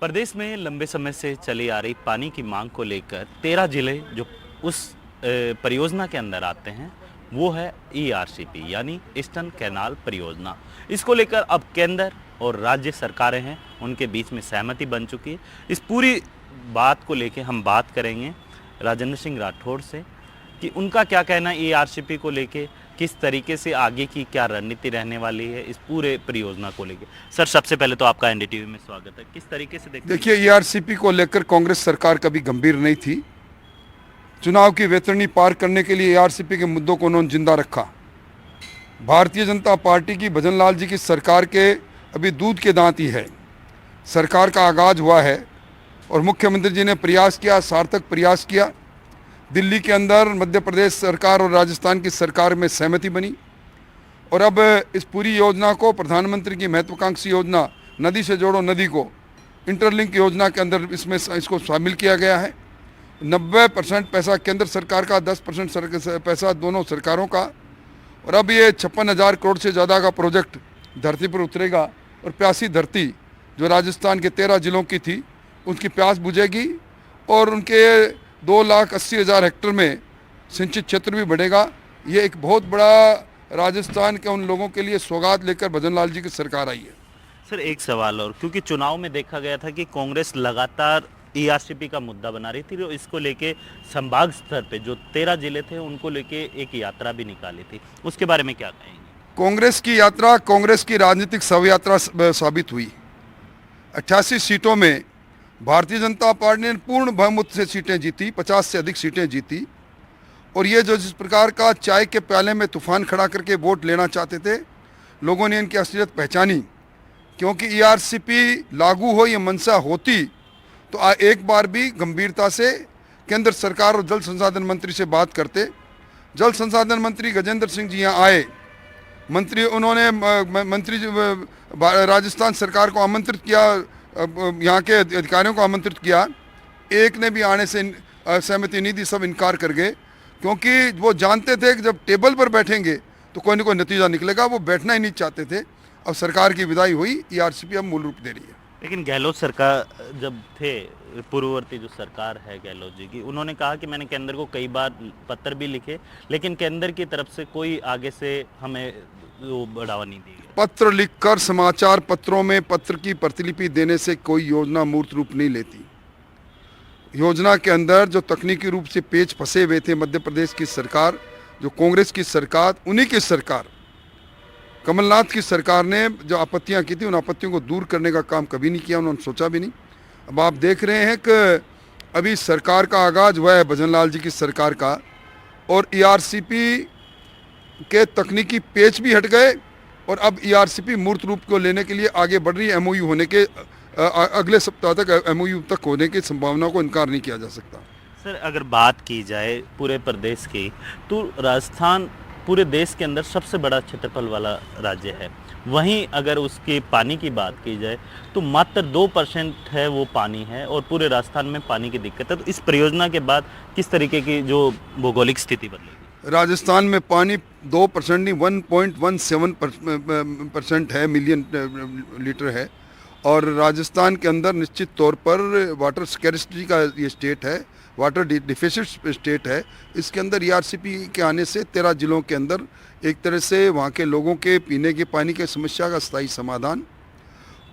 प्रदेश में लंबे समय से चली आ रही पानी की मांग को लेकर 13 जिले जो उस परियोजना के अंदर आते हैं वो है ईआरसीपी यानी ईस्टर्न कैनाल परियोजना। इसको लेकर अब केंद्र और राज्य सरकारें हैं उनके बीच में सहमति बन चुकी है। इस पूरी बात को लेकर हम बात करेंगे राजेंद्र सिंह राठौड़ से कि उनका क्या कहना है ईआरसीपी को लेके, किस तरीके से आगे की क्या रणनीति रहने वाली है इस पूरे परियोजना को लेके। सर सबसे पहले तो आपका एनडीटीवी में स्वागत है। किस तरीके से देखते हैं? देखिए, ईआरसीपी को लेकर कांग्रेस सरकार कभी गंभीर नहीं थी। चुनाव की वैतरणी पार करने के लिए ईआरसीपी के मुद्दों को उन्होंने जिंदा रखा। भारतीय जनता पार्टी की भजनलाल जी की सरकार के अभी दूध के दांत ही है। सरकार का आगाज हुआ है और मुख्यमंत्री जी ने प्रयास किया, सार्थक प्रयास किया। दिल्ली के अंदर मध्य प्रदेश सरकार और राजस्थान की सरकार में सहमति बनी और अब इस पूरी योजना को प्रधानमंत्री की महत्वाकांक्षी योजना नदी से जोड़ो नदी को इंटरलिंक योजना के अंदर इसको शामिल किया गया है। 90% पैसा केंद्र सरकार का, 10% पैसा दोनों सरकारों का। और अब ये 56,000 करोड़ से ज़्यादा का प्रोजेक्ट धरती पर उतरेगा और प्यासी धरती जो राजस्थान के 13 जिलों की थी उसकी प्यास बुझेगी और उनके 2,80,000 हेक्टेयर में सिंचित क्षेत्र भी बढ़ेगा। ये एक बहुत बड़ा राजस्थान के उन लोगों के लिए सौगात लेकर भजनलाल जी की सरकार आई है। सर एक सवाल और, क्योंकि चुनाव में देखा गया था कि कांग्रेस लगातार ईआरसीपी का मुद्दा बना रही थी और इसको लेके संभाग स्तर पे जो 13 जिले थे उनको लेके एक यात्रा भी निकाली थी, उसके बारे में क्या कहेंगे? कांग्रेस की यात्रा कांग्रेस की राजनीतिक शव यात्रा साबित हुई। 88 सीटों में भारतीय जनता पार्टी ने पूर्ण बहुमत से सीटें जीती, 50 से अधिक सीटें जीती। और ये जो जिस प्रकार का चाय के प्याले में तूफान खड़ा करके वोट लेना चाहते थे, लोगों ने इनकी असलियत पहचानी। क्योंकि ईआरसीपी लागू हो ये मंशा होती तो एक बार भी गंभीरता से केंद्र सरकार और जल संसाधन मंत्री से बात करते। जल संसाधन मंत्री गजेंद्र सिंह जी यहाँ आए, उन्होंने मंत्री राजस्थान सरकार को आमंत्रित किया, यहाँ के अधिकारियों को आमंत्रित किया। एक ने भी आने से सहमति नहीं दी, सब इनकार कर गए। क्योंकि वो जानते थे कि जब टेबल पर बैठेंगे तो कोई ना कोई नतीजा निकलेगा। वो बैठना ही नहीं चाहते थे। अब सरकार की विदाई हुई, ईआरसीपी अब मूल रूप दे रही है। लेकिन गहलोत सरकार जब थे, पूर्ववर्ती जो सरकार है गहलोत जी की, उन्होंने कहा कि मैंने केंद्र को कई बार पत्र भी लिखे लेकिन केंद्र की तरफ से कोई आगे से हमें वो बढ़ावा नहीं दी गई। पत्र लिखकर समाचार पत्रों में पत्र की प्रतिलिपि देने से कोई योजना मूर्त रूप नहीं लेती। योजना के अंदर जो तकनीकी रूप से पेच फंसे हुए थे मध्य प्रदेश की सरकार, जो कांग्रेस की सरकार, उन्हीं की सरकार कमलनाथ की सरकार ने जो आपत्तियां की थी उन आपत्तियों को दूर करने का काम कभी नहीं किया, उन्होंने सोचा भी नहीं। अब आप देख रहे हैं कि अभी सरकार का आगाज हुआ है भजनलाल जी की सरकार का और ईआरसीपी के तकनीकी पेच भी हट गए और अब ईआरसीपी मूर्त रूप को लेने के लिए आगे बढ़ रही है। एमओयू होने के अगले सप्ताह तक एमओयू तक होने की संभावना को इनकार नहीं किया जा सकता। सर अगर बात की जाए पूरे प्रदेश की तो राजस्थान पूरे देश के अंदर सबसे बड़ा क्षेत्रफल वाला राज्य है। वहीं अगर उसके पानी की बात की जाए तो मात्र 2% है वो पानी है और पूरे राजस्थान में पानी की दिक्कत है। तो इस परियोजना के बाद किस तरीके की जो भौगोलिक स्थिति बदलेगी? राजस्थान में पानी 2% नहीं 1.17% है, मिलियन लीटर है। और राजस्थान के अंदर निश्चित तौर पर वाटर स्कैरिसिटी का ये स्टेट है, वाटर डिफिसिट स्टेट है। इसके अंदर ईआरसीपी के आने से 13 जिलों के अंदर एक तरह से वहाँ के लोगों के पीने के पानी की समस्या का स्थायी समाधान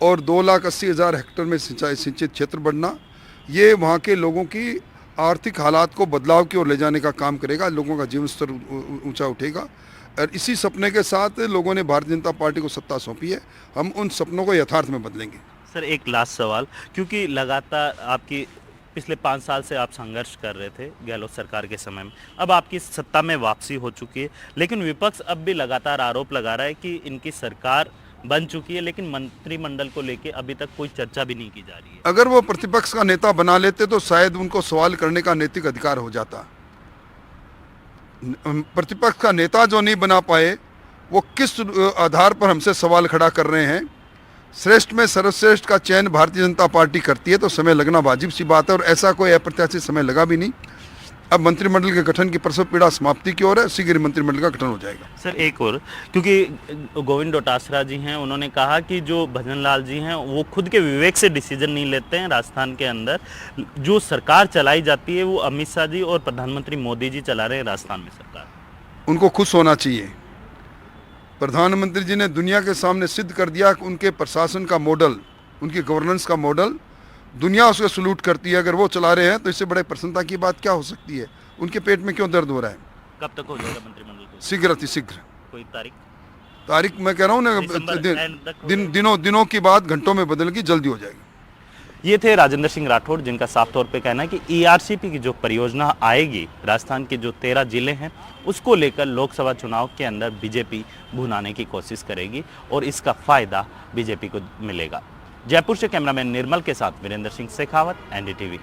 और 2,80,000 हेक्टेयर में सिंचित क्षेत्र बढ़ना, ये वहाँ के लोगों की आर्थिक हालात को बदलाव की ओर ले जाने का काम करेगा। लोगों का जीवन स्तर ऊंचा उठेगा और इसी सपने के साथ लोगों ने भारतीय जनता पार्टी को सत्ता सौंपी है। हम उन सपनों को यथार्थ में बदलेंगे। सर एक लास्ट सवाल, क्योंकि लगातार आपकी पिछले 5 साल से आप संघर्ष कर रहे थे गहलोत सरकार के समय में, अब आपकी सत्ता में वापसी हो चुकी है लेकिन विपक्ष अब भी लगातार आरोप लगा रहा है कि इनकी सरकार बन चुकी है लेकिन मंत्रिमंडल को लेके अभी तक कोई चर्चा भी नहीं की जा रही है। अगर वो प्रतिपक्ष का नेता बना लेते तो शायद उनको सवाल करने का नैतिक अधिकार हो जाता। प्रतिपक्ष का नेता जो नहीं बना पाए, वो किस आधार पर हमसे सवाल खड़ा कर रहे हैं? श्रेष्ठ में सर्वश्रेष्ठ का चयन भारतीय जनता पार्टी करती है तो समय लगना वाजिब सी बात है और ऐसा कोई अप्रत्याशित समय लगा भी नहीं। अब मंत्रिमंडल के गठन की प्रसव पीड़ा समाप्ति की ओर है, शीघ्र मंत्रिमंडल का गठन हो जाएगा। सर एक और, क्योंकि गोविंद डोटासरा जी हैं, उन्होंने कहा कि जो भजन लाल जी हैं वो खुद के विवेक से डिसीजन नहीं लेते हैं। राजस्थान के अंदर जो सरकार चलाई जाती है वो अमित शाह जी और प्रधानमंत्री मोदी जी चला रहे हैं राजस्थान में सरकार। उनको खुश होना चाहिए। प्रधानमंत्री जी ने दुनिया के सामने सिद्ध कर दिया कि उनके प्रशासन का मॉडल, उनकी गवर्नेंस का मॉडल दुनिया उसको सलूट करती है। अगर वो चला रहे हैं तो इससे बड़े प्रसन्नता की बात क्या हो सकती है? उनके पेट में क्यों दर्द हो रहा है? कब तक हो जाएगा मंत्रिमंडल को? शीघ्र अतिशीघ्र। कोई तारीख मैं कह रहा हूँ ना, दिनों की बात घंटों में बदल के जल्दी हो जाएगी। ये थे राजेंद्र सिंह राठौड़, जिनका साफ तौर पे कहना है कि ईआरसीपी की जो परियोजना आएगी राजस्थान के जो 13 जिले हैं उसको लेकर लोकसभा चुनाव के अंदर बीजेपी भुनाने की कोशिश करेगी और इसका फायदा बीजेपी को मिलेगा। जयपुर से कैमरामैन निर्मल के साथ वीरेंद्र सिंह शेखावत, एनडीटीवी।